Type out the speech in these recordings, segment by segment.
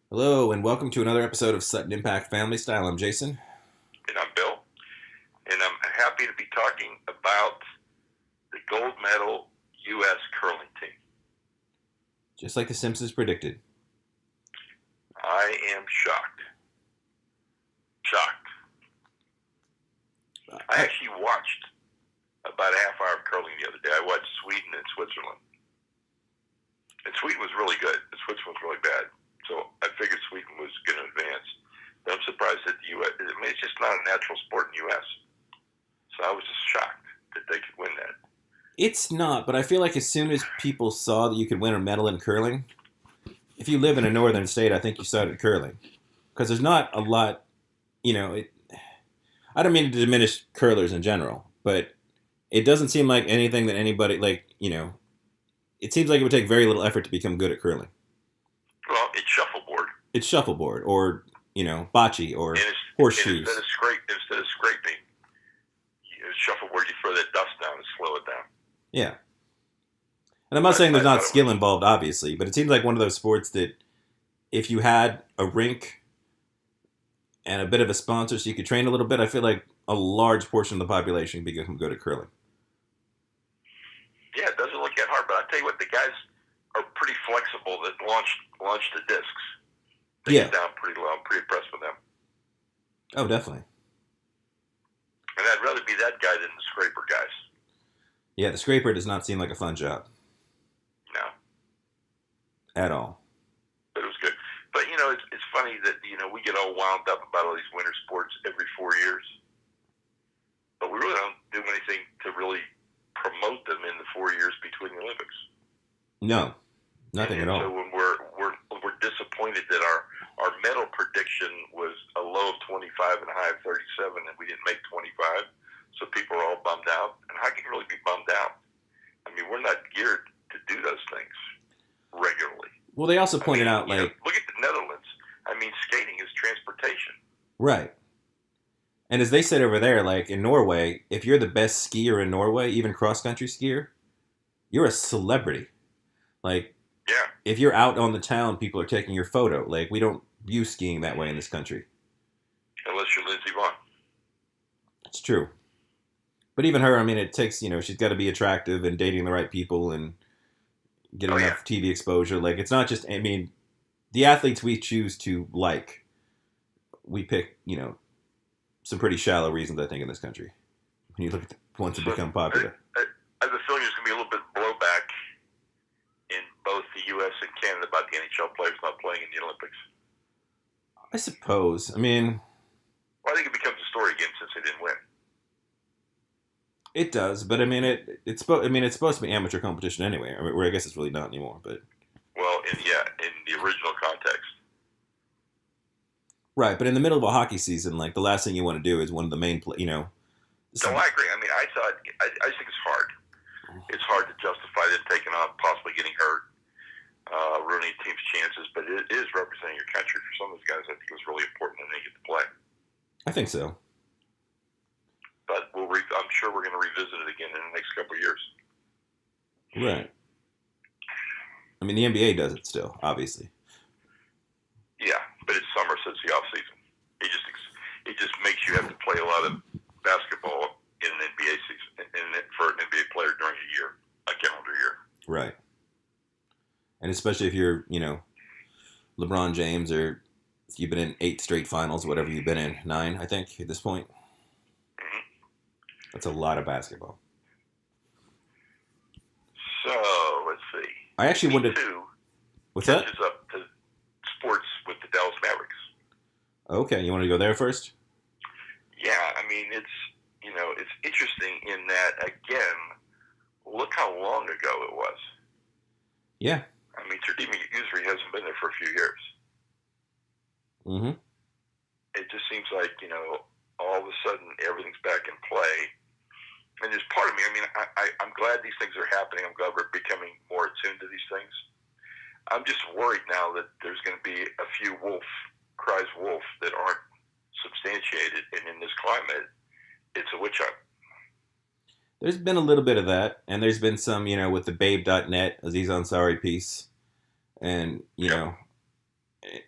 Hello, and welcome to another episode of Sutton Impact Family Style. I'm Jason. And I'm Bill. And I'm happy to be talking about the gold medal U.S. curling team. Just like the Simpsons predicted. I am shocked. Shocked. I actually watched about a half hour of curling the other day. I watched Sweden and Switzerland. And Sweden was really good. And Switzerland was really bad. So I figured Sweden was going to advance. But I'm surprised that the U.S. I mean, it's just not a natural sport in the U.S. So I was just shocked that they could win that. It's not, but I feel like as soon as people saw that you could win a medal in curling, if you live in a northern state, I think you started curling. Because there's not a lot, I don't mean to diminish curlers in general, but it doesn't seem like anything that anybody, it seems like it would take very little effort to become good at curling. Well, it's shuffleboard. It's shuffleboard, or, bocce, or horseshoes. Instead of scraping, shuffleboard, you throw that dust down and slow it down. Yeah. And I'm not saying there's not skill involved, obviously, but it seems like one of those sports that if you had a rink and a bit of a sponsor so you could train a little bit, I feel like a large portion of the population could become good at curling. Yeah, it doesn't look that hard, but I tell you what, the guys are pretty flexible that launch the discs. They get down pretty low. I'm pretty impressed with them. Oh, definitely. And I'd rather be that guy than the scraper guys. Yeah, the scraper does not seem like a fun job. No. At all. But it was good. But, it's funny that, we get all wound up about all these winter sports every 4 years. But we really don't do anything to really promote them in the 4 years between the Olympics. No, nothing at all. So when we're disappointed that our medal prediction was a low of 25 and a high of 37, and we didn't make 25, so people are all bummed out. And how can you really be bummed out? I mean, we're not geared to do those things regularly. Well, they also pointed out, look at the Netherlands. I mean, skating is transportation. Right. And as they said over there, like in Norway, if you're the best skier in Norway, even cross-country skier, you're a celebrity. Like, yeah. If you're out on the town, people are taking your photo. Like, we don't view skiing that way in this country. Unless you're Lindsey Vonn. It's true. But even her, I mean, it takes, she's got to be attractive and dating the right people and get enough TV exposure. Like, it's not just, I mean, the athletes we choose to like, we pick, some pretty shallow reasons, I think, in this country. When you look at the ones that become popular. I have a feeling there's going to be a little bit of blowback in both the U.S. and Canada about the NHL players not playing in the Olympics. I suppose. I mean... Well, I think it becomes a story again since they didn't win. It does, but I mean, it's supposed to be amateur competition anyway. I mean, where I guess it's really not anymore, but... Well, in the original context. Right, but in the middle of a hockey season, like, the last thing you want to do is one of the main, No, I agree. I mean, I think it's hard. It's hard to justify them taking on possibly getting hurt, ruining a team's chances, but it is representing your country. For some of those guys, I think it was really important that they get to play. I think so. But I'm sure we're going to revisit it again in the next couple of years. Right. I mean, the NBA does it still, obviously. Yeah, but it's summer, so it's the off season. It just makes you have to play a lot of basketball in an NBA season, for an NBA player during a calendar year. Right. And especially if you're, LeBron James, or if you've been in 8 straight finals, whatever you've been in, 9, I think, at this point. Mm-hmm. That's a lot of basketball. So, let's see. I actually wanted... What's that? Catches up to sports with the Dallas Mavericks. Okay, you want to go there first? Yeah, I mean, it's interesting in that, again, look how long ago it was. Yeah. I mean, Terdema Usry hasn't been there for a few years. Mm-hmm. It just seems like, all of a sudden everything's back in play. And there's part of me, I mean, I'm glad these things are happening. I'm glad we're becoming more attuned to these things. I'm just worried now that there's going to be a few cries wolf that aren't substantiated. And in this climate, it's a witch hunt. There's been a little bit of that, and there's been some, with the Babe.net Aziz Ansari piece, and,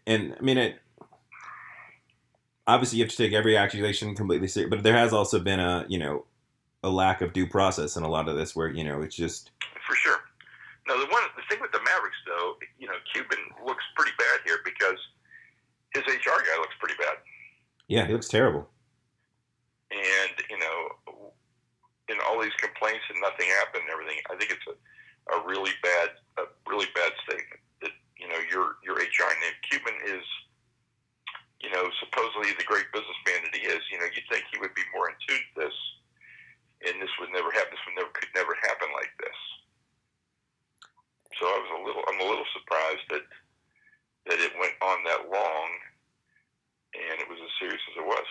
And I mean, obviously you have to take every accusation completely serious, but there has also been a lack of due process in a lot of this, where it's just For sure. No, the thing with the Mavericks, though, Cuban looks pretty bad here because his HR guy looks pretty bad. Yeah, he looks terrible. And, in all these complaints and nothing happened and everything, I think it's a really bad statement that, your HR name. Cuban is, supposedly the great businessman that he is. You'd think he would be more in tune to this, and this would never happen. Could never happen like this. So I'm a little surprised that it went on that long, and it was as serious as it was.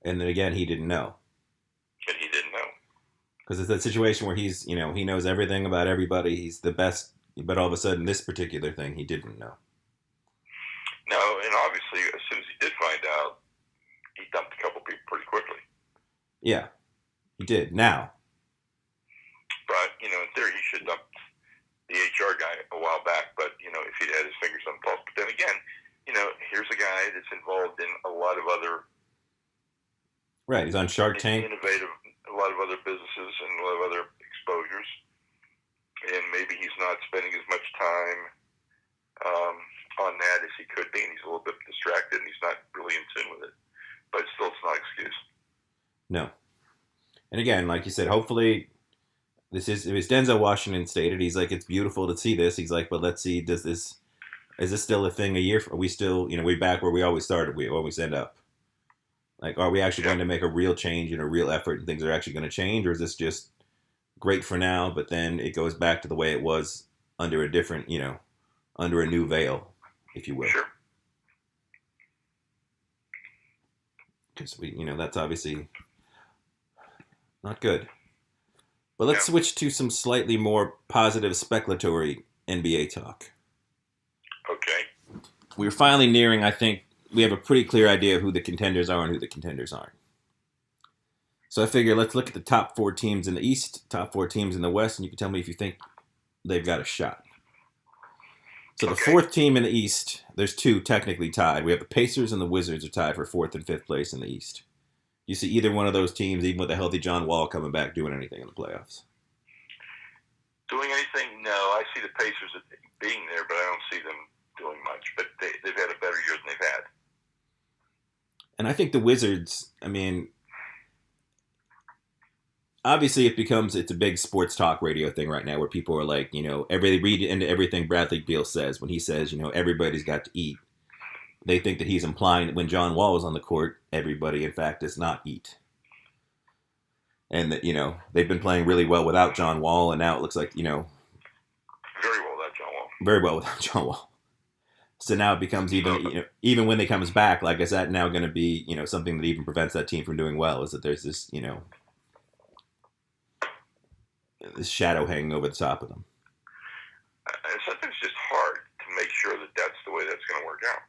And then again, he didn't know. And he didn't know. Because it's that situation where he's, he knows everything about everybody. He's the best, but all of a sudden, this particular thing, he didn't know. No, and obviously, as soon as he did find out, he dumped a couple people pretty quickly. Yeah, he did. Now. But, in theory, he should dump the HR guy a while back. But, if he'd had his fingers on the pulse. But then again, here's a guy that's involved in a lot of other... Right, he's on Shark Tank. Innovative, a lot of other businesses and a lot of other exposures. And maybe he's not spending as much time on that as he could be, and he's a little bit distracted, and he's not really in tune with it. But still, it's not an excuse. No. And again, like you said, hopefully, it was Denzel Washington stated, he's like, it's beautiful to see this. He's like, but let's see, is this still a thing a year? Are we still, we back where we always started, we always end up? Like, are we actually going to make a real change and a real effort, and things are actually going to change? Or is this just great for now, but then it goes back to the way it was under a different, under a new veil, if you will? Sure. Because that's obviously not good. But let's switch to some slightly more positive, speculatory NBA talk. Okay. We're finally nearing, I think, we have a pretty clear idea of who the contenders are and who the contenders aren't. So I figure let's look at the top 4 teams in the East, top 4 teams in the West, and you can tell me if you think they've got a shot. So the 4th team in the East, there's 2 technically tied. We have the Pacers and the Wizards are tied for 4th and 5th place in the East. You see either one of those teams, even with a healthy John Wall coming back, doing anything in the playoffs? Doing anything? No. I see the Pacers being there, but I don't see them doing much. But they've had a better year than they've had. And I think the Wizards, obviously it's a big sports talk radio thing right now where people are like, read into everything Bradley Beal says when he says, everybody's got to eat. They think that he's implying that when John Wall was on the court, everybody, in fact, does not eat. And that, they've been playing really well without John Wall, and now it looks like, very well without John Wall. Very well without John Wall. So now it becomes even when he comes back, like, is that now going to be, something that even prevents that team from doing well? Is that there's this, this shadow hanging over the top of them? And sometimes it's just hard to make sure that that's the way that's going to work out.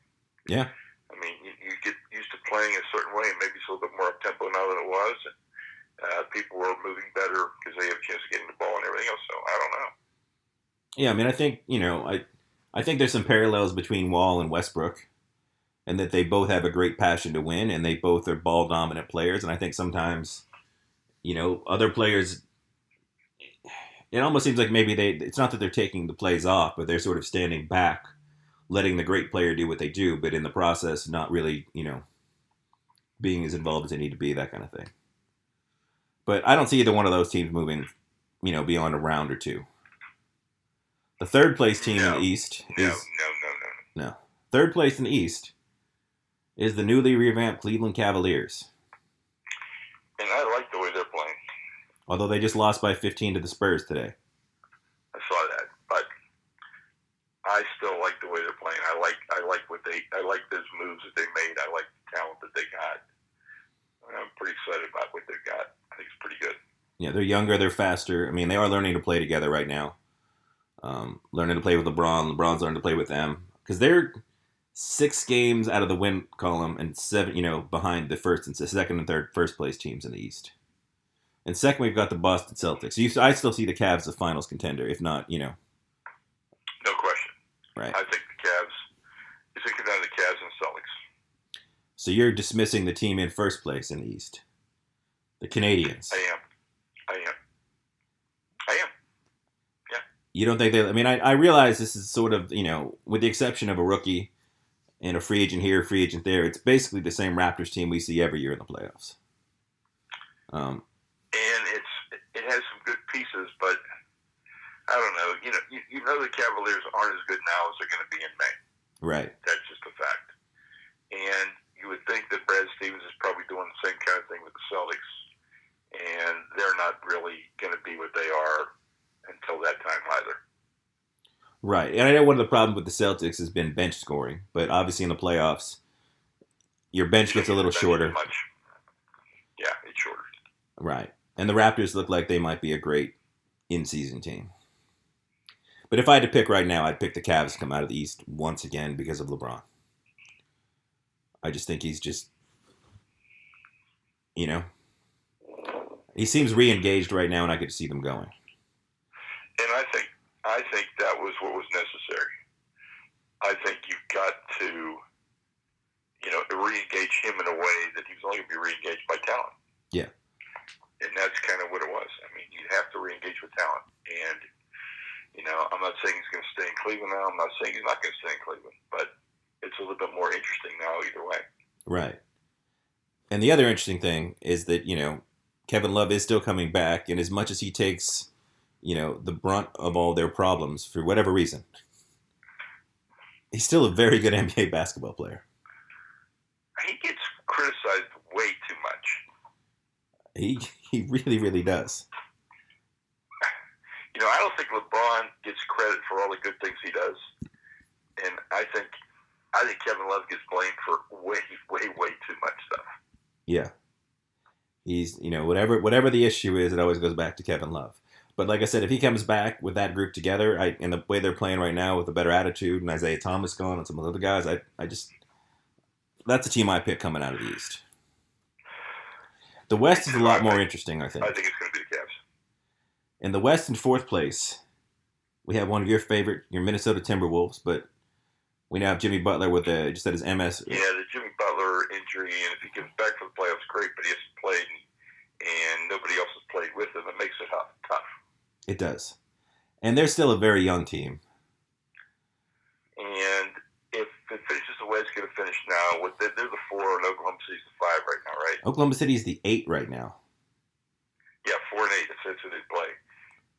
Yeah. You get used to playing a certain way, and maybe it's a little bit more up-tempo now than it was, and people were moving better because they have a chance of getting the ball and everything else, so I don't know. Yeah, I think, I think there's some parallels between Wall and Westbrook, and that they both have a great passion to win, and they both are ball-dominant players, and I think sometimes, other players, it almost seems like maybe it's not that they're taking the plays off, but they're sort of standing back, letting the great player do what they do, but in the process, not really, being as involved as they need to be, that kind of thing. But I don't see either one of those teams moving, beyond a round or 2. The 3rd place team in the East is... No. 3rd place in the East is the newly revamped Cleveland Cavaliers. And I like the way they're playing. Although they just lost by 15 to the Spurs today. I saw that, but I still like the way they're playing. I like those moves that they made. I like the talent that they got. I'm pretty excited about what they've got. I think it's pretty good. Yeah, they're younger, they're faster. They are learning to play together right now. Learning to play with LeBron. LeBron's learning to play with them. Because they're 6 games out of the win column and 7, behind the first and second and third first place teams in the East. And second, we've got the Boston Celtics. I still see the Cavs as finals contender, if not, No question. Right. I think the Cavs, it's So you're dismissing the team in first place in the East, the Canadians. I am. Yeah. You don't think they? I mean, I realize this is sort of, with the exception of a rookie and a free agent here, free agent there, it's basically the same Raptors team we see every year in the playoffs. And it has some good pieces, but I don't know. You know the Cavaliers aren't as good now as they're going to be in May. Right. That's just a fact. And you would think that Brad Stevens is probably doing the same kind of thing with the Celtics, and they're not really going to be what they are until that time either. Right. And I know one of the problems with the Celtics has been bench scoring, but obviously in the playoffs, your bench gets a little shorter. Yeah, it's shorter. Right. And the Raptors look like they might be a great in-season team. But if I had to pick right now, I'd pick the Cavs to come out of the East once again because of LeBron. I just think he's just, he seems re-engaged right now, and I could see them going. And I think that was what was necessary. I think you've got to, re-engage him in a way that he's only going to be re-engaged by talent. Yeah. And that's kind of what it was. I mean, you have to re-engage with talent. And, I'm not saying he's going to stay in Cleveland now. I'm not saying he's not going to stay in Cleveland. But it's a little bit more interesting now either way. Right. And the other interesting thing is that, Kevin Love is still coming back. And as much as he takes, the brunt of all their problems for whatever reason, he's still a very good NBA basketball player. He gets criticized way too much. He really, really does. I don't think LeBron gets credit for all the good things he does, and I think Kevin Love gets blamed for way, way, way too much stuff. Yeah, he's whatever the issue is, it always goes back to Kevin Love. But like I said, if he comes back with that group together, and the way they're playing right now with a better attitude, and Isaiah Thomas gone and some of the other guys, that's a team I pick coming out of the East. The West is a lot more interesting, I think. I think it's going to be the Cavs. In the West, in fourth place, we have one of your Minnesota Timberwolves, but we now have Jimmy Butler with just had his MS. Yeah, the Jimmy Butler injury, and if he comes back for the playoffs, great, but he hasn't played, and nobody else has played with him. It makes it tough. It does. And they're still a very young team. And if it finishes the way it's going to finish now, they're the 4, and Oklahoma City's the 5 right now, right? Oklahoma City's the 8 right now. Yeah, 4 and 8. That's who they play.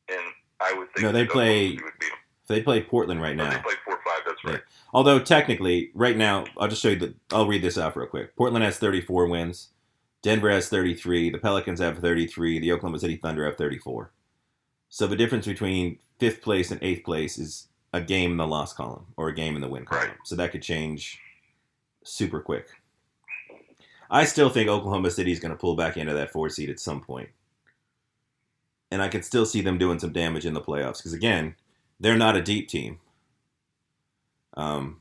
And I would think they play. Would beat them. They play Portland right now. They play 4-5. That's right. Yeah. Although technically, right now, I'll just show you I'll read this out real quick. Portland has 34 wins. Denver has 33. The Pelicans have 33. The Oklahoma City Thunder have 34. So the difference between 5th place and 8th place is a game in the loss column or a game in the win column. Right. So that could change super quick. I still think Oklahoma City is going to pull back into that 4 seed at some point. And I can still see them doing some damage in the playoffs. Because, again, they're not a deep team. No,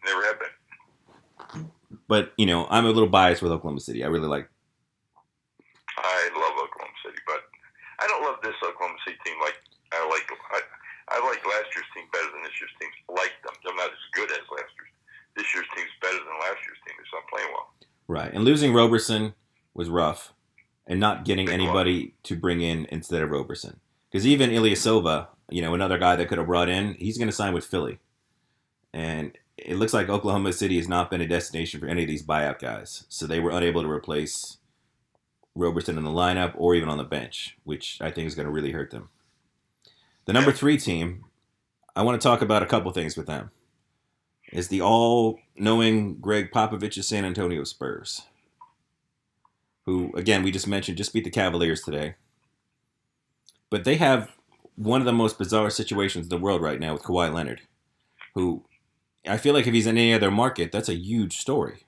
never have been. But, I'm a little biased with Oklahoma City. I really like. I love Oklahoma City, but I don't love this Oklahoma City team like I like. I like last year's team better than this year's team. Like them. They're not as good as last year's. This year's team's better than last year's team. It's not playing well. Right. And losing Roberson was rough. And not getting anybody to bring in instead of Roberson. Because even Ilyasova, another guy that could have brought in, he's going to sign with Philly. And it looks like Oklahoma City has not been a destination for any of these buyout guys. So they were unable to replace Roberson in the lineup or even on the bench, which I think is going to really hurt them. The number 3 team, I want to talk about a couple things with them, is the all-knowing Greg Popovich's San Antonio Spurs, who, again, we just mentioned, just beat the Cavaliers today. But they have one of the most bizarre situations in the world right now with Kawhi Leonard, who I feel like if he's in any other market, that's a huge story.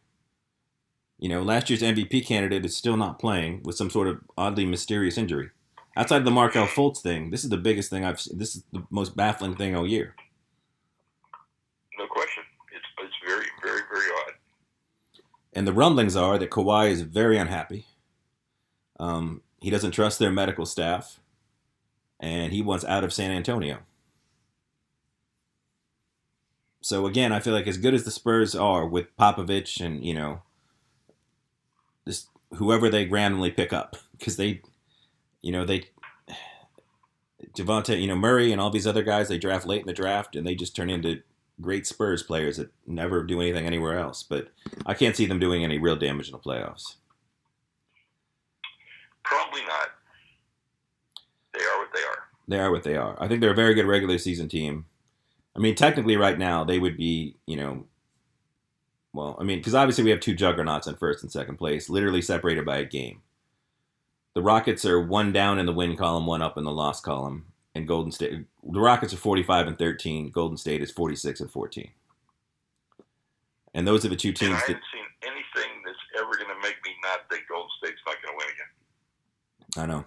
Last year's MVP candidate is still not playing with some sort of oddly mysterious injury. Outside of the Markelle Fultz thing, this is the biggest thing I've seen. This is the most baffling thing all year. No question. It's very, very, very odd. And the rumblings are that Kawhi is very unhappy. He doesn't trust their medical staff. And he wants out of San Antonio. So again, I feel like as good as the Spurs are with Popovich and, just whoever they randomly pick up, because they Javonte, Murray and all these other guys they draft late in the draft, and they just turn into great Spurs players that never do anything anywhere else. But I can't see them doing any real damage in the playoffs. Probably not. They are what they are. They are what they are. I think they're a very good regular season team. I mean, technically right now they would be, because obviously we have two juggernauts in first and second place, literally separated by a game. The Rockets are one down in the win column, one up in the loss column, and Golden State. The Rockets are 45-13. Golden State is 46-14. And those are the two teams. And I haven't seen anything that's ever going to make me not think Golden State's not going to win again. I know.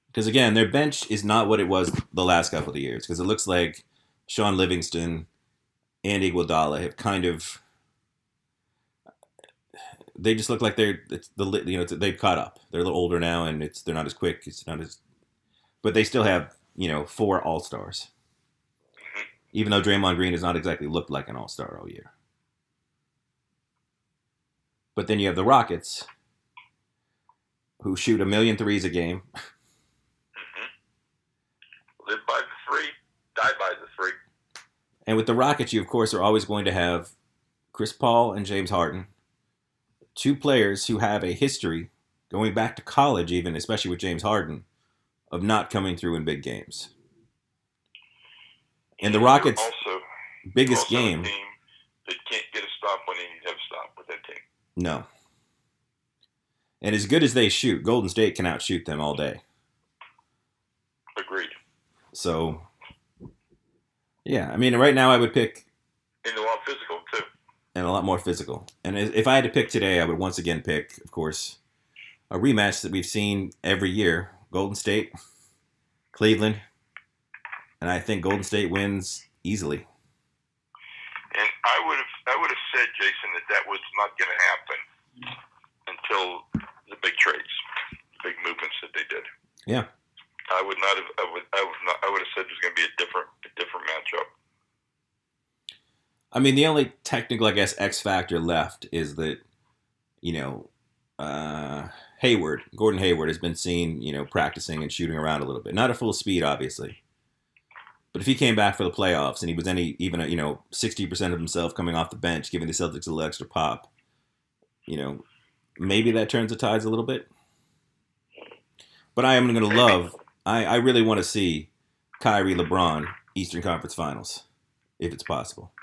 Because again, their bench is not what it was the last couple of years. Because it looks like Sean Livingston and Iguodala have kind of. They just look like they've caught up. They're a little older now, and they're not as quick. It's not as, but they still have 4 All-Stars. Even though Draymond Green has not exactly looked like an All-Star all year. But then you have the Rockets, who shoot 1 million threes a game. Live by the 3, die by the 3. And with the Rockets, you of course are always going to have Chris Paul and James Harden. 2 players who have a history, going back to college even, especially with James Harden, of not coming through in big games. And the Rockets' biggest game. A team that can't get a stop when they need to have a stop with that team. No. And as good as they shoot, Golden State can outshoot them all day. Agreed. So, yeah, I mean, right now I would pick. And a lot physical, too. And a lot more physical. And if I had to pick today, I would once again pick, of course, a rematch that we've seen every year. Golden State, Cleveland, and I think Golden State wins easily. And I would have said, Jason, that was not going to happen until the big trades, the big movements that they did. Yeah. I would have said there's going to be a different matchup. I mean, the only technical, I guess, X factor left is that, Gordon Hayward has been seen, practicing and shooting around a little bit. Not at full speed, obviously. But if he came back for the playoffs and he was even 60% of himself coming off the bench, giving the Celtics a little extra pop, maybe that turns the tides a little bit. But I am going to love, I really want to see Kyrie LeBron Eastern Conference Finals, if it's possible.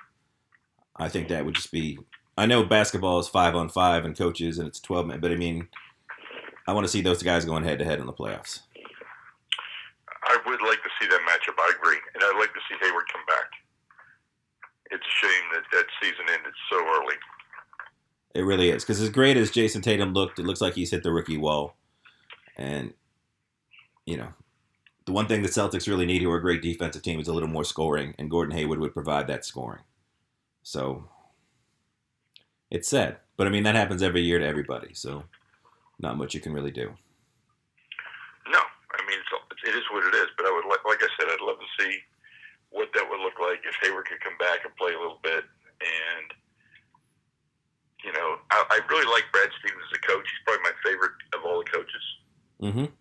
I think that would just be, I know basketball is 5-on-5 and coaches and it's 12-man, but I mean, I want to see those guys going head-to-head in the playoffs. I would like to see that matchup, I agree. And I'd like to see Hayward come back. It's a shame that season ended so early. It really is. Because as great as Jason Tatum looked, it looks like he's hit the rookie wall. And, the one thing the Celtics really need, who are a great defensive team, is a little more scoring. And Gordon Hayward would provide that scoring. So, it's sad. But, I mean, that happens every year to everybody. So, not much you can really do. No. I mean, it is what it is. But I would, like I said, I'd love to see what that would look like if Hayward could come back and play a little bit. And, I really like Brad Stevens as a coach. He's probably my favorite of all the coaches. Mm-hmm.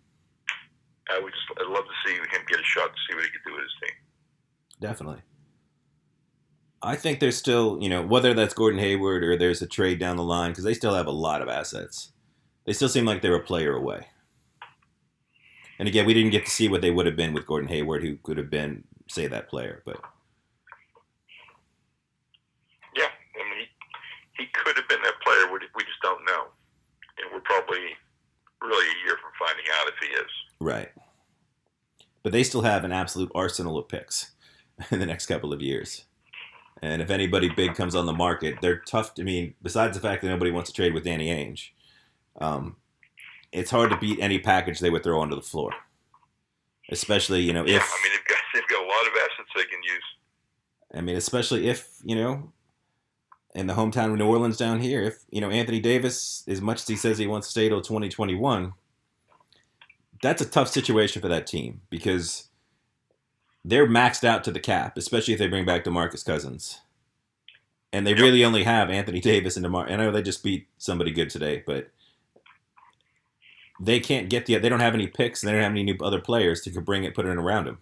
I'd love to see him get a shot to see what he could do with his team. Definitely. I think there's still, whether that's Gordon Hayward or there's a trade down the line, because they still have a lot of assets. They still seem like they're a player away. And again, we didn't get to see what they would have been with Gordon Hayward, who could have been, say, that player. But yeah, I mean, he could have been that player. We just don't know. And we're probably really a year from finding out if he is. Right. But they still have an absolute arsenal of picks in the next couple of years. And if anybody big comes on the market, they're tough. Besides the fact that nobody wants to trade with Danny Ainge, it's hard to beat any package they would throw onto the floor. Especially, if... they've got a lot of assets they can use. Especially if, in the hometown of New Orleans down here, if, Anthony Davis, as much as he says he wants to stay till 2021, that's a tough situation for that team because they're maxed out to the cap, especially if they bring back DeMarcus Cousins. And they really only have Anthony Davis and DeMar. I know they just beat somebody good today, but they can't get they don't have any picks, and they don't have any new other players to put it around him.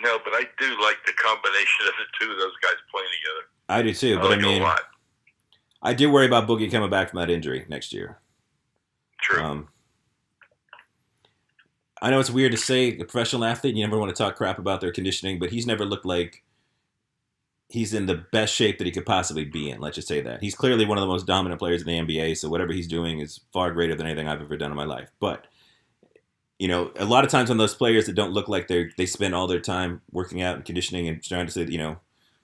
No, but I do like the combination of the two of those guys playing together. I do too, but I mean, I do worry about Boogie coming back from that injury next year. True. I know it's weird to say a professional athlete, you never want to talk crap about their conditioning, but he's never looked like he's in the best shape that he could possibly be in. Let's just say that. He's clearly one of the most dominant players in the NBA, so whatever he's doing is far greater than anything I've ever done in my life. But, you know, a lot of times on those players that don't look like they spend all their time working out and conditioning and trying to say, you know,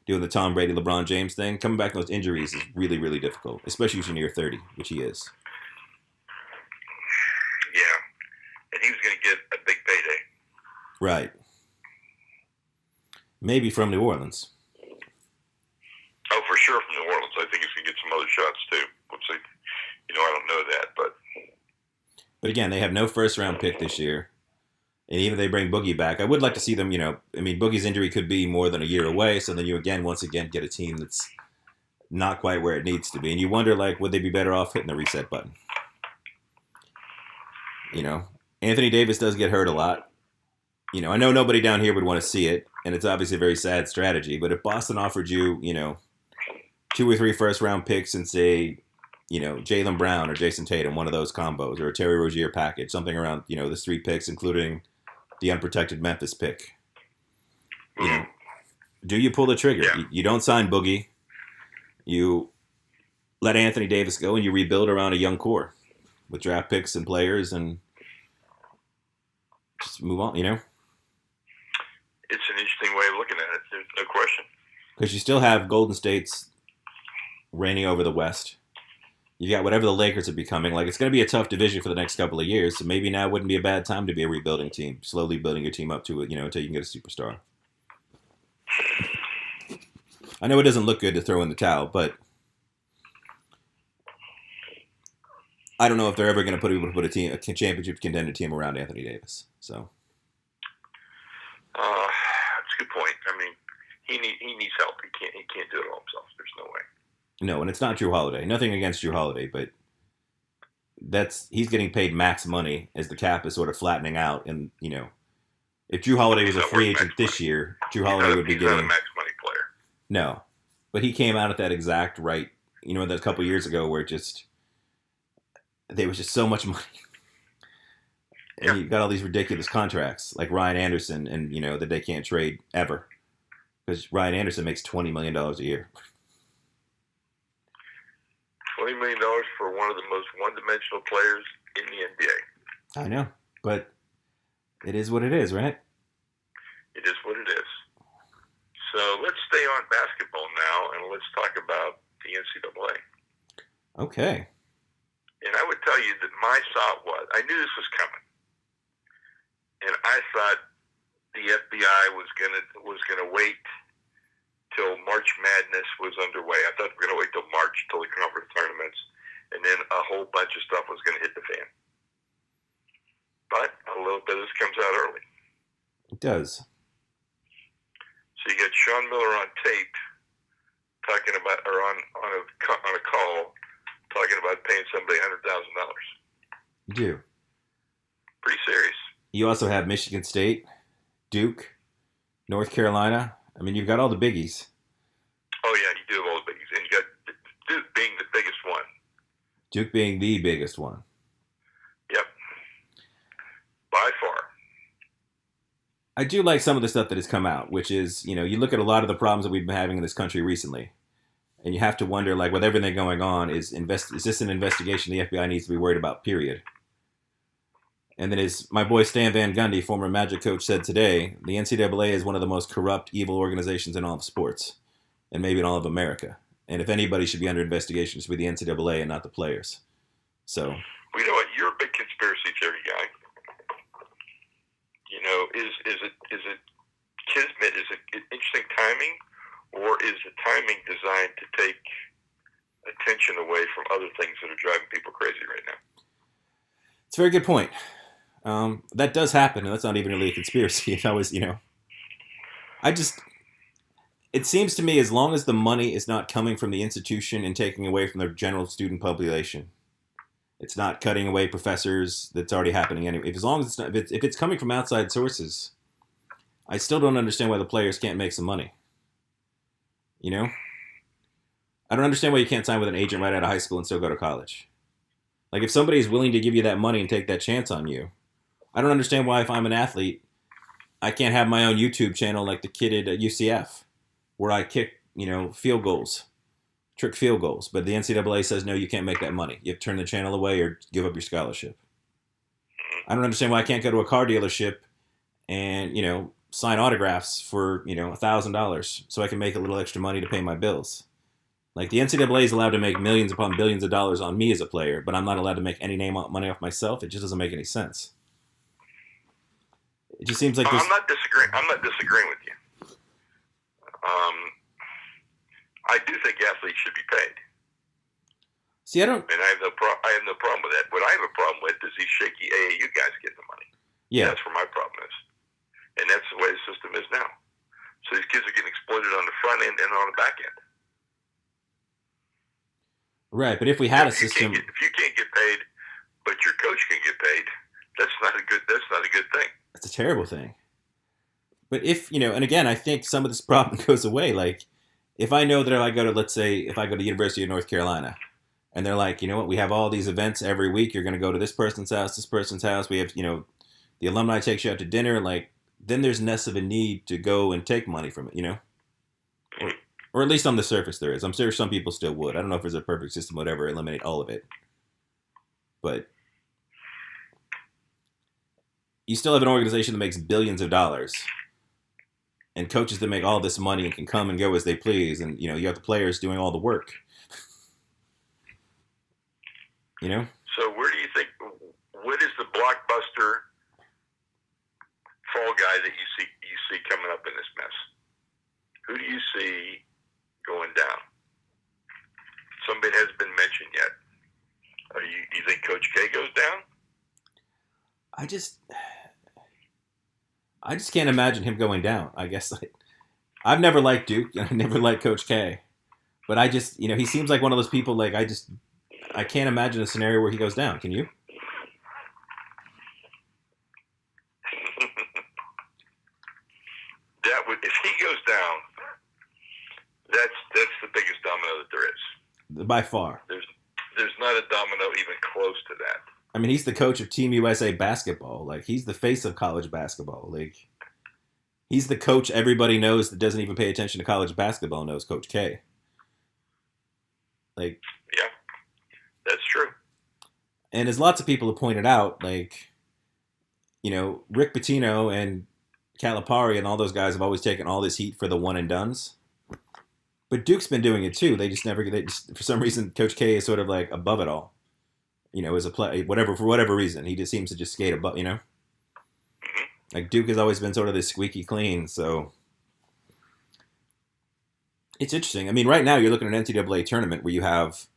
doing the Tom Brady, LeBron James thing, coming back from those injuries is really, really difficult, especially if you're near 30, which he is. Yeah. And he was going to get a big payday. Right. Maybe from New Orleans. Oh, for sure from New Orleans. I think he's going to get some other shots, too. You know, I don't know that, but... But again, they have no first-round pick this year. And even if they bring Boogie back, I would like to see them, you know... I mean, Boogie's injury could be more than a year away, so then you, once again, get a team that's not quite where it needs to be. And you wonder, like, would they be better off hitting the reset button? You know? Anthony Davis does get hurt a lot. You know, I know nobody down here would want to see it, and it's obviously a very sad strategy, but if Boston offered you, you know, 2 or 3 first-round picks and say, you know, Jaylen Brown or Jason Tatum, one of those combos, or a Terry Rozier package, something around, you know, those 3 picks, including the unprotected Memphis pick. You know, do you pull the trigger? Yeah. You don't sign Boogie. You let Anthony Davis go, and you rebuild around a young core with draft picks and players and just move on, you know? It's an interesting way of looking at it. There's no question. Because you still have Golden State's reigning over the West. You got whatever the Lakers are becoming. Like, it's going to be a tough division for the next couple of years, so maybe now wouldn't be a bad time to be a rebuilding team, slowly building your team up to it, you know, until you can get a superstar. I know it doesn't look good to throw in the towel, but I don't know if they're ever going to put a championship contender team around Anthony Davis. So that's a good point. I mean, he needs help. He can't do it all himself. There's no way. No, and it's not Drew Holiday. Nothing against Drew Holiday, but he's getting paid max money as the cap is sort of flattening out. And, you know, if Drew Holiday was a free agent this year, Drew Holiday would be getting... He's not a max money player. No, but he came out at that exact right, you know, that couple years ago where there was just so much money. And you got all these ridiculous contracts, like Ryan Anderson, and, you know, that they can't trade ever. Because Ryan Anderson makes $20 million a year. $20 million for one of the most one-dimensional players in the NBA. I know, but it is what it is, right? It is what it is. So let's stay on basketball now, and let's talk about the NCAA. Okay. And I would tell you that my thought was, I knew this was coming, and I thought the FBI was gonna wait till March Madness was underway. I thought we were gonna wait till March, till the conference tournaments, and then a whole bunch of stuff was gonna hit the fan. But a little bit of this comes out early. It does. So you get Sean Miller on tape talking about, or on a call talking about paying somebody $100,000. You do. Pretty serious. You also have Michigan State, Duke, North Carolina. I mean, you've got all the biggies. Oh, yeah, you do have all the biggies. And you got Duke being the biggest one. Duke being the biggest one. Yep. By far. I do like some of the stuff that has come out, which is, you know, you look at a lot of the problems that we've been having in this country recently, and you have to wonder, like, with everything going on, is this an investigation the FBI needs to be worried about, period? And then, as my boy Stan Van Gundy, former Magic coach, said today, the NCAA is one of the most corrupt, evil organizations in all of sports, and maybe in all of America. And if anybody should be under investigation, it should be the NCAA and not the players. So, well, you know what? You're a big conspiracy theory guy. You know, is it kismet? Is it interesting timing, or is the timing designed to take attention away from other things that are driving people crazy right now? It's a very good point. That does happen, and that's not even really a conspiracy. If I was, you know, It seems to me as long as the money is not coming from the institution and taking away from the general student population, it's not cutting away professors. That's already happening anyway. As long as it's not, if it's coming from outside sources, I still don't understand why the players can't make some money. You know, I don't understand why you can't sign with an agent right out of high school and still go to college. Like if somebody is willing to give you that money and take that chance on you, I don't understand why if I'm an athlete, I can't have my own YouTube channel like the kid at UCF, where I kick, field goals, trick field goals. But the NCAA says no, you can't make that money. You have to turn the channel away or give up your scholarship. I don't understand why I can't go to a car dealership and sign autographs for $1,000 so I can make a little extra money to pay my bills. Like the NCAA is allowed to make millions upon billions of dollars on me as a player, but I'm not allowed to make any money off myself. It just doesn't make any sense. It just seems like I'm not disagreeing with you. I do think athletes should be paid. See, I don't. And I have no problem with that. What I have a problem with is these shaky AAU guys getting the money. Yeah, that's where my problem is, and that's the way the system is now. So these kids are getting exploited on the front end and on the back end. Right, but if we had a system, if you can't get paid, but your coach can get paid, that's not a good thing. That's a terrible thing. But if and again, I think some of this problem goes away. Like, if I know that if I go to University of North Carolina, and they're like, you know what, we have all these events every week. You're going to go to this person's house. We have, the alumni takes you out to dinner. Like, then there's less of a need to go and take money from it, Or at least on the surface there is. I'm sure some people still would. I don't know if there's a perfect system would ever eliminate all of it. But you still have an organization that makes billions of dollars and coaches that make all this money and can come and go as they please. And, you have the players doing all the work. So where do you think, what is the blockbuster fall guy that you see coming up in this mess? Who do you see going down? Somebody hasn't been mentioned yet. You think Coach K goes down? I just can't imagine him going down. I guess I've never liked Duke and I never liked Coach K, but I just he seems like one of those people. Like I can't imagine a scenario where he goes down. Can you? If he goes down, that's the biggest domino that there is. By far. There's not a domino even close to that. I mean, he's the coach of Team USA basketball. Like, he's the face of college basketball. Like, he's the coach everybody knows that doesn't even pay attention to college basketball knows Coach K. Like, yeah, that's true. And as lots of people have pointed out, like, Rick Pitino and Calipari and all those guys have always taken all this heat for the one and dones. But Duke's been doing it too. They just for some reason, Coach K is sort of like above it all. As a play, for whatever reason, he just seems to just skate above. Like Duke has always been sort of this squeaky clean. So it's interesting. I mean, right now you're looking at an NCAA tournament where you have,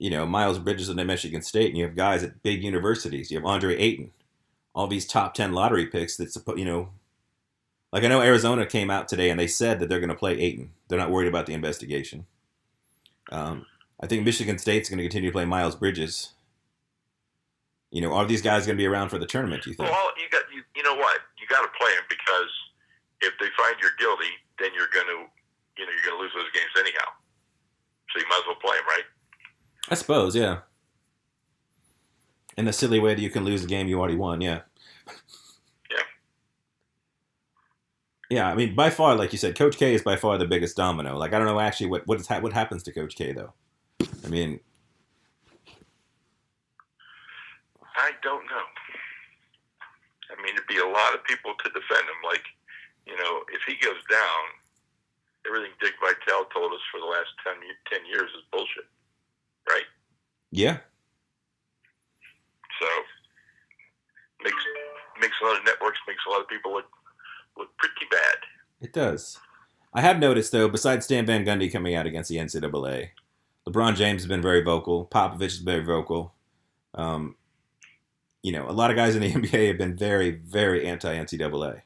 Miles Bridges at Michigan State, and you have guys at big universities. You have Andre Ayton, all these top 10 lottery picks that like I know Arizona came out today and they said that they're going to play Ayton. They're not worried about the investigation. I think Michigan State's going to continue to play Miles Bridges. Are these guys going to be around for the tournament, do you think? Well, you know what? You got to play them because if they find you're guilty, then you're going to lose those games anyhow. So you might as well play them, right? I suppose, yeah. In the silly way that you can lose a game you already won, yeah. Yeah. Yeah, I mean, by far, like you said, Coach K is by far the biggest domino. Like, I don't know actually what happens to Coach K, though. I mean, I don't know. I mean, there'd be a lot of people to defend him. Like, if he goes down, everything Dick Vitale told us for the last 10 years is bullshit. Right? Yeah. So, makes a lot of networks, makes a lot of people look pretty bad. It does. I have noticed, though, besides Stan Van Gundy coming out against the NCAA, LeBron James has been very vocal. Popovich is very vocal. A lot of guys in the NBA have been very, very anti-NCAA.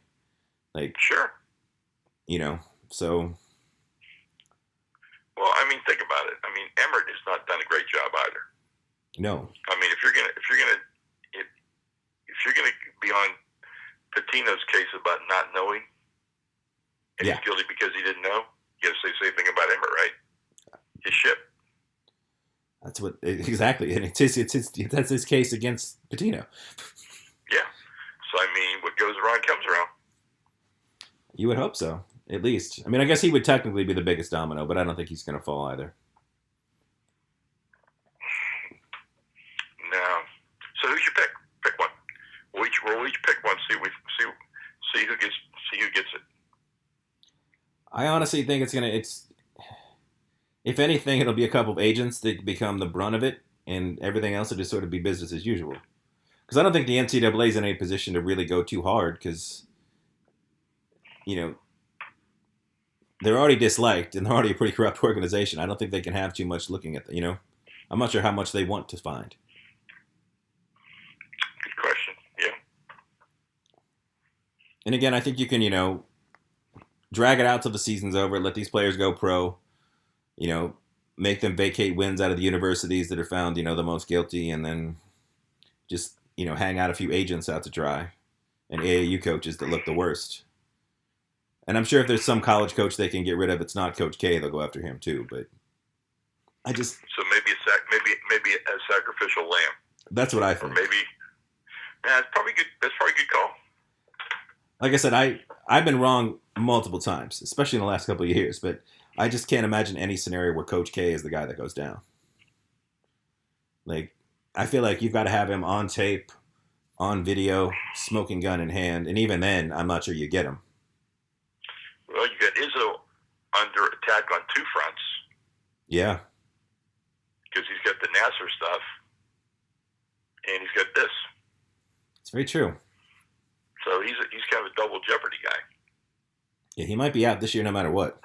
Like, sure. So mean, Emmert has not done a great job either. No. I mean, if you're gonna be on Patino's case about not knowing, and he's guilty because he didn't know, you got to say the same thing about Emmert, right? His ship. That's what exactly, and that's his case against Patino. Yeah. So I mean, what goes around comes around. You would hope so, at least. I mean, I guess he would technically be the biggest domino, but I don't think he's going to fall either. No. So who's your pick? Pick one. We'll each pick one. See who gets it. I honestly think it's if anything, it'll be a couple of agents that become the brunt of it, and everything else will just sort of be business as usual. Because I don't think the NCAA is in any position to really go too hard, because they're already disliked and they're already a pretty corrupt organization. I don't think they can have too much looking at them. I'm not sure how much they want to find. Good question. Yeah. And again, I think you can, drag it out till the season's over, let these players go pro, make them vacate wins out of the universities that are found, the most guilty, and then just, hang out a few agents out to dry and AAU coaches that look the worst. And I'm sure if there's some college coach they can get rid of, it's not Coach K, they'll go after him too. But I just maybe a sacrificial lamb. That's what I think. Or maybe that's probably good. That's probably a good call. Like I said, I've been wrong multiple times, especially in the last couple of years. But I just can't imagine any scenario where Coach K is the guy that goes down. Like, I feel like you've got to have him on tape, on video, smoking gun in hand, and even then, I'm not sure you get him. Well, you got Izzo under attack on two fronts. Yeah. Because he's got the Nasser stuff, and he's got this. It's very true. So he's kind of a double jeopardy guy. Yeah, he might be out this year no matter what.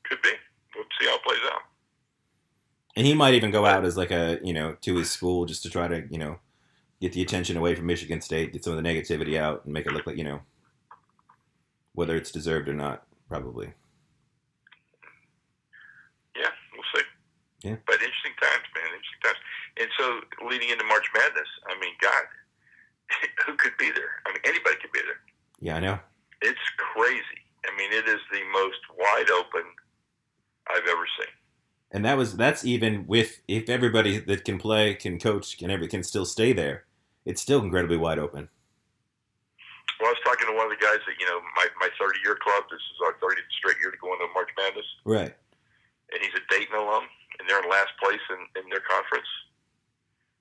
Could be. We'll see how it plays out. And he might even go out as like a, to his school just to try to, get the attention away from Michigan State, get some of the negativity out, and make it look like, whether it's deserved or not, probably. Yeah, we'll see. Yeah. But interesting times, man. Interesting times. And so leading into March Madness, I mean, God, who could be there? I mean, anybody could be there. Yeah, I know. It's crazy. I mean, it is the most wide open I've ever seen. And that's even with, if everybody that can play, can coach, can still stay there, it's still incredibly wide open. Well, I was talking to one of the guys that, my 30-year club, this is our 30th straight year to go into March Madness. Right. And he's a Dayton alum, and they're in last place in their conference.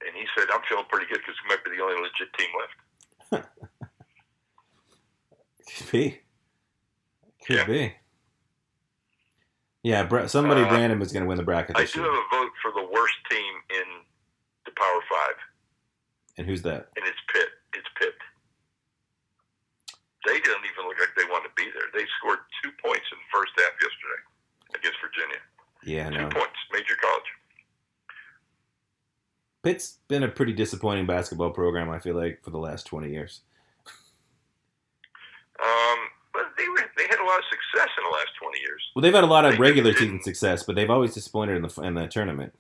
And he said, I'm feeling pretty good because we might be the only legit team left. Could be. Could be. Yeah, Brandon was going to win the bracket this year. I do have a vote for the worst team in the Power 5. And who's that? And it's Pitt. It's Pitt. They didn't even look like they wanted to be there. They scored 2 points in the first half yesterday against Virginia. Yeah, I know. 2 points. Major college. Pitt's been a pretty disappointing basketball program, I feel like, for the last 20 years. But they had a lot of success in the last 20 years. Well, they've had a lot of regular season success, but they've always disappointed in the tournament.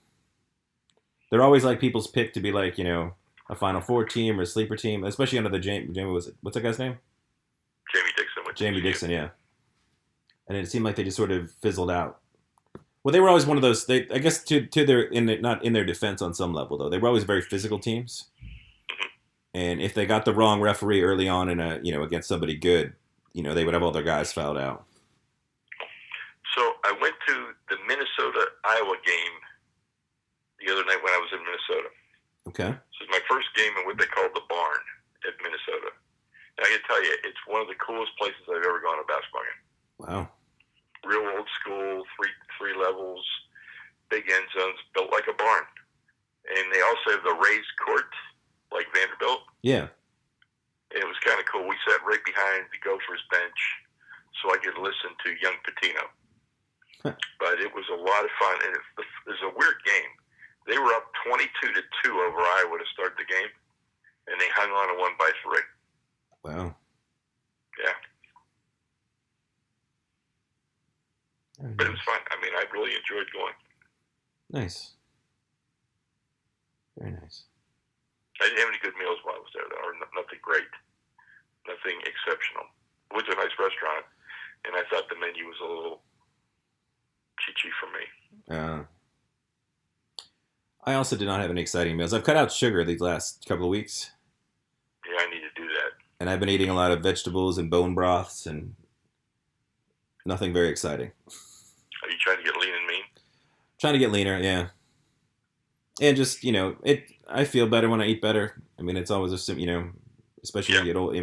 They're always like people's pick to be like, a Final Four team or a sleeper team, especially under the Jamie what's that guy's name? Jamie Dixon. Jamie Dixon, yeah. And it seemed like they just sort of fizzled out. Well, they were always one of those. I guess not in their defense on some level though. They were always very physical teams, and if they got the wrong referee early on in against somebody good, they would have all their guys fouled out. So I went to the Minnesota-Iowa game the other night when I was in Minnesota. Okay. This is my first game in what they call the barn at Minnesota. And I can tell you, it's one of the coolest places I've ever gone to a basketball game. Wow. Real old school, three levels, big end zones, built like a barn. And they also have the raised court, like Vanderbilt. Yeah. And it was kind of cool. We sat right behind the Gophers bench so I could listen to young Patino. But it was a lot of fun. And it was a weird game. They were up 22-2 over Iowa to start the game, and they hung on and won by 3. Wow. Yeah. Very But it nice. was fun. I mean, I really enjoyed going. Nice. Very nice. I didn't have any good meals while I was there, though, or nothing great, nothing exceptional. It was a nice restaurant, and I thought the menu was a little cheap for me. I also did not have any exciting meals. I've cut out sugar these last couple of weeks, Yeah, I need to do that. and I've been eating a lot of vegetables and bone broths and nothing very exciting. Are you trying to get lean and mean? Trying to get leaner, yeah. And just, I feel better when I eat better. I mean, it's always especially when you get old,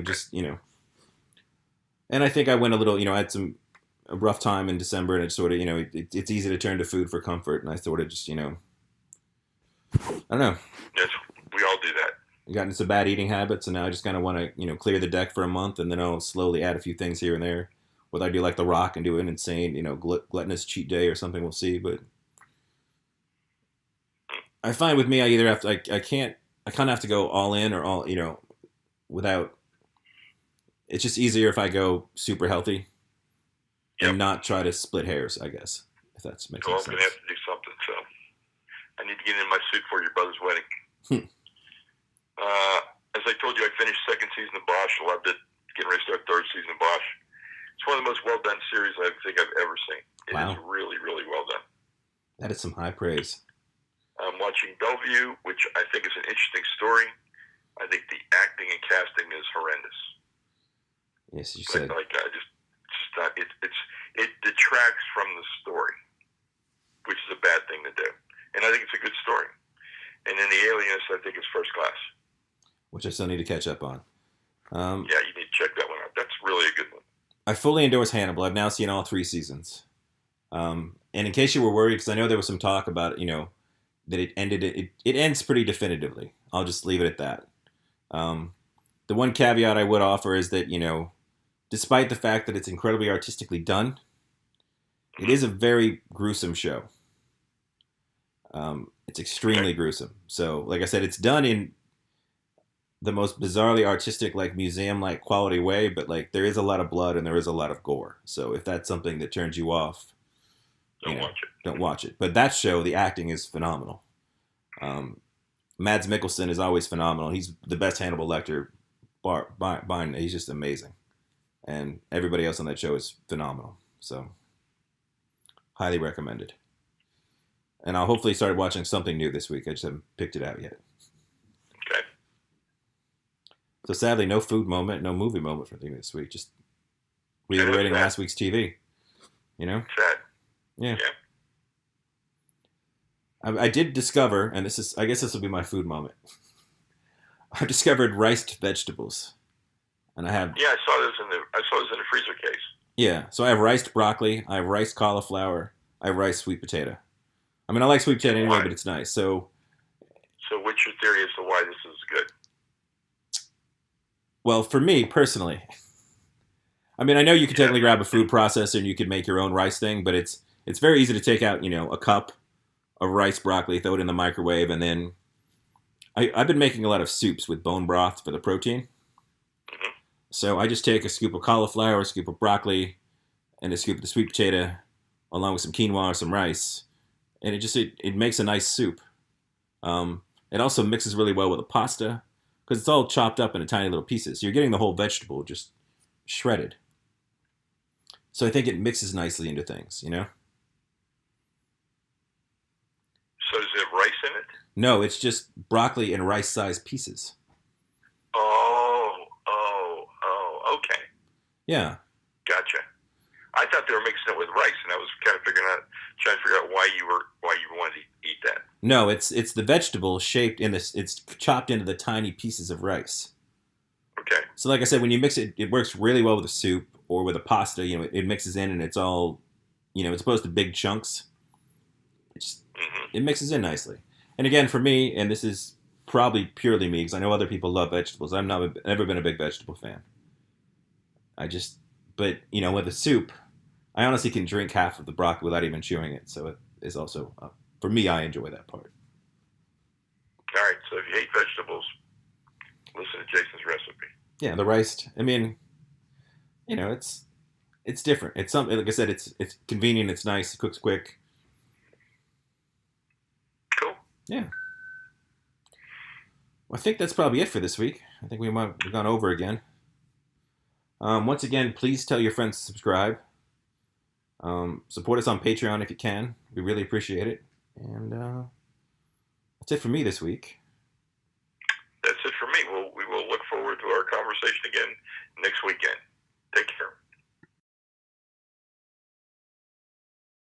and I think I went a little, I had a rough time in December, and it's sort of, it's easy to turn to food for comfort, and I sort of just, I don't know. Yes, we all do that. I got into some bad eating habits, and now I just kind of want to, clear the deck for a month, and then I'll slowly add a few things here and there. Whether I do like The Rock and do an insane, gluttonous cheat day or something, we'll see. But I find with me, I either have to, I kind of have to go all in or all, without. It's just easier if I go super healthy and not try to split hairs, I guess, if that makes Well, sense. I'm going to have to do something, so I need to get in my suit for your brother's wedding. As I told you, I finished second season of Bosch. Loved it. Getting ready to start third season of Bosch. It's one of the most well-done series I think I've ever seen. It is really, really well done. That is some high praise. I'm watching Bellevue, which I think is an interesting story. I think the acting and casting is horrendous. Yes, you said. It detracts from the story, which is a bad thing to do. And I think it's a good story. And then The Alienist, I think, is first class. Which I still need to catch up on. Yeah, you need to check that one out. That's really a good one. I fully endorse Hannibal. I've now seen all 3 seasons. And in case you were worried, because I know there was some talk about, that it ended. It ends pretty definitively. I'll just leave it at that. The one caveat I would offer is that, despite the fact that it's incredibly artistically done, it is a very gruesome show. It's extremely gruesome. So, like I said, it's done in the most bizarrely artistic, like museum-like quality way, but like there is a lot of blood and there is a lot of gore. So if that's something that turns you off, don't watch it. But that show, the acting is phenomenal. Mads Mikkelsen is always phenomenal. He's the best Hannibal Lecter. He's just amazing, and everybody else on that show is phenomenal. So highly recommended. And I'll hopefully start watching something new this week. I just haven't picked it out yet. Okay. So sadly, no food moment, no movie moment for me this week. Just reiterating last week's TV. Sad. Yeah. I did discover, and I guess this will be my food moment. I discovered riced vegetables, and I have. Yeah, I saw those in the freezer case. Yeah, so I have riced broccoli, I have riced cauliflower, I have riced sweet potato. I mean, I like sweet potato anyway, but it's nice. So what's your theory as to why this is good? Well, for me personally, I mean, I know you could technically grab a food processor and you could make your own rice thing, but it's very easy to take out, a cup of rice broccoli, throw it in the microwave, and then I've been making a lot of soups with bone broth for the protein. Mm-hmm. So I just take a scoop of cauliflower, a scoop of broccoli, and a scoop of the sweet potato, along with some quinoa or some rice, and it makes a nice soup. It also mixes really well with the pasta because it's all chopped up into tiny little pieces. So you're getting the whole vegetable just shredded. So I think it mixes nicely into things, So does it have rice in it? No, it's just broccoli and rice-sized pieces. Okay. Yeah. Gotcha. I thought they were mixing it with rice, and I was kind of trying to figure out why you wanted to eat that. No, it's the vegetable shaped in this. It's chopped into the tiny pieces of rice. Okay. So, like I said, when you mix it, it works really well with a soup or with a pasta. It mixes in, and it's all, as opposed to big chunks. It mixes in nicely. And again, for me, and this is probably purely me, because I know other people love vegetables. I've never been a big vegetable fan. But with a soup, I honestly can drink half of the broccoli without even chewing it. So it is also, for me, I enjoy that part. All right. So if you hate vegetables, listen to Jason's recipe. Yeah, the rice. I mean, it's it's different. It's something, like I said, it's convenient, it's nice, it cooks quick. Cool. Yeah. Well, I think that's probably it for this week. I think we've gone over again. Once again, please tell your friends to subscribe. Support us on Patreon if you can. We really appreciate it. And that's it for me this week. That's it for me. We will look forward to our conversation again next weekend. Take care.